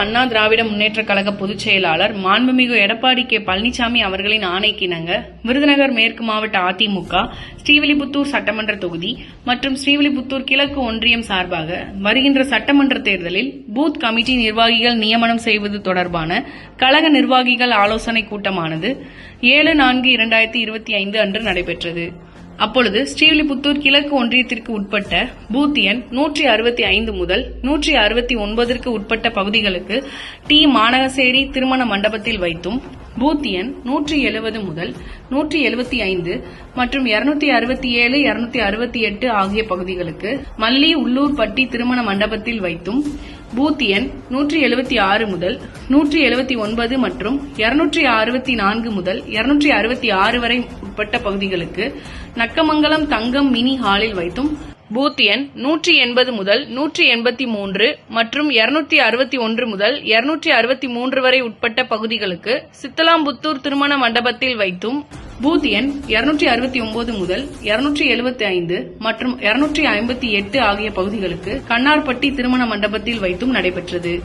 அண்ணா திராவிட முன்னேற்ற கழக பொதுச் செயலாளர் மாண்புமிகு எடப்பாடி கே பழனிசாமி அவர்களின் ஆணைக்கிணங்க விருதுநகர் மேற்கு மாவட்ட அதிமுக ஸ்ரீவில்லிபுத்தூர் சட்டமன்ற தொகுதி மற்றும் ஸ்ரீவில்லிபுத்தூர் கிழக்கு ஒன்றியம் சார்பாக வருகின்ற சட்டமன்ற தேர்தலில் பூத் கமிட்டி நிர்வாகிகள் நியமனம் செய்வது தொடர்பான கழக நிர்வாகிகள் ஆலோசனை கூட்டமானது 7/4/2025 அன்று நடைபெற்றது. அப்பொழுது ஸ்ரீவில்லிபுத்தூர் கிழக்கு ஒன்றியத்திற்கு உட்பட்ட பூத் எண் 165 முதல் 169 உட்பட்ட பகுதிகளுக்கு டி மாநகசேரி திருமண மண்டபத்தில் வைத்தும், பூத் எண் 170 முதல் 175 மற்றும் 267, 268 ஆகிய பகுதிகளுக்கு மல்லி உள்ளூர்பட்டி திருமண மண்டபத்தில் வைத்தும், பூத் எண் 176 முதல் 179 மற்றும் 264 முதல் 266 வரை உட்பட்ட பகுதிகளுக்கு நக்கமங்கலம் தங்கம் மினி ஹாலில் வைத்தும், பூத் எண் 180 முதல் 183 மற்றும் 261 முதல் 263 வரை உட்பட்ட பகுதிகளுக்கு சித்தலாம்புத்தூர் திருமண மண்டபத்தில் வைத்தும், பூத் எண் 269 முதல் 275 மற்றும் 258 ஆகிய பகுதிகளுக்கு கண்ணார்பட்டி திருமண மண்டபத்தில் வைத்தும் நடைபெற்றது.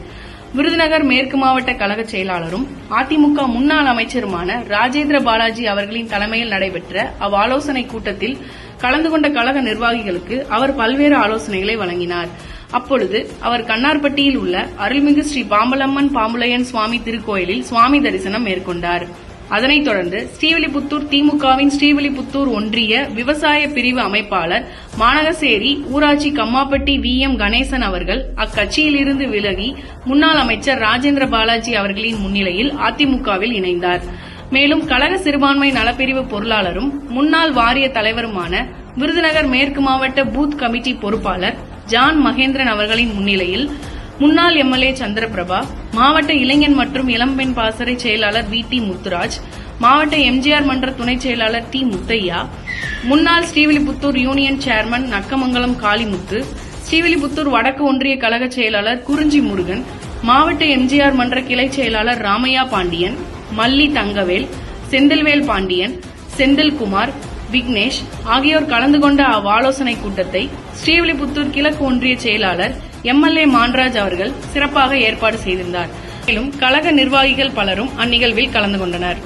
விருதுநகர் மேற்கு மாவட்ட கழக செயலாளரும் அதிமுக முன்னாள் அமைச்சருமான ராஜேந்திர பாலாஜி அவர்களின் தலைமையில் நடைபெற்ற அவ்வாலோசனை கூட்டத்தில் கலந்து கொண்ட கழக நிர்வாகிகளுக்கு அவர் பல்வேறு ஆலோசனைகளை வழங்கினார். அப்பொழுது அவர் கண்ணார்பட்டியில் உள்ள அருள்மிகு ஸ்ரீ பாம்பலம்மன் பாம்புலையன் சுவாமி திருக்கோயிலில் சுவாமி தரிசனம் மேற்கொண்டார். அதனைத் தொடர்ந்து ஸ்ரீவில்லிபுத்தூர் திமுகவின் ஸ்ரீவில்லிபுத்தூர் ஒன்றிய விவசாய பிரிவு அமைப்பாளர் மாநகசேரி ஊராட்சி கம்மாப்பட்டி VM கணேசன் அவர்கள் அக்கட்சியிலிருந்து விலகி முன்னாள் அமைச்சர் ராஜேந்திர பாலாஜி அவர்களின் முன்னிலையில் அதிமுகவில் இணைந்தார். மேலும் கழக சிறுபான்மை நலப்பிரிவு பொருளாளரும் முன்னாள் வாரிய தலைவருமான விருதுநகர் மேற்கு மாவட்ட பூத் கமிட்டி பொறுப்பாளர் ஜான் மகேந்திரன் அவர்களின் முன்னிலையில் முன்னாள் MLA சந்திரபிரபா, மாவட்ட இளைஞர் மற்றும் இளம்பெண் பாசறை செயலாளர் VT முத்துராஜ், மாவட்ட MGR மன்ற துணை செயலாளர் T முத்தையா, முன்னாள் ஸ்ரீவில்லிபுத்தூர் யூனியன் சேர்மன் நக்கமங்கலம் காளிமுத்து, ஸ்ரீவில்லிபுத்தூர் வடக்கு ஒன்றிய கழக செயலாளர் குறிஞ்சி முருகன், மாவட்ட MGR மன்ற கிளை செயலாளர் ராமையா பாண்டியன், மல்லி தங்கவேல், செந்தில்வேல் பாண்டியன், செந்தில்குமார், விக்னேஷ் ஆகியோர் கலந்து கொண்ட அவ்வாலோசனை கூட்டத்தை ஸ்ரீவில்லிபுத்தூர் கிழக்கு ஒன்றிய செயலாளர் MLA மான்ராஜ் அவர்கள் சிறப்பாக ஏற்பாடு செய்திருந்தார். மேலும் கழக நிர்வாகிகள் பலரும் அந்நிகழ்வில் கலந்து கொண்டனர்.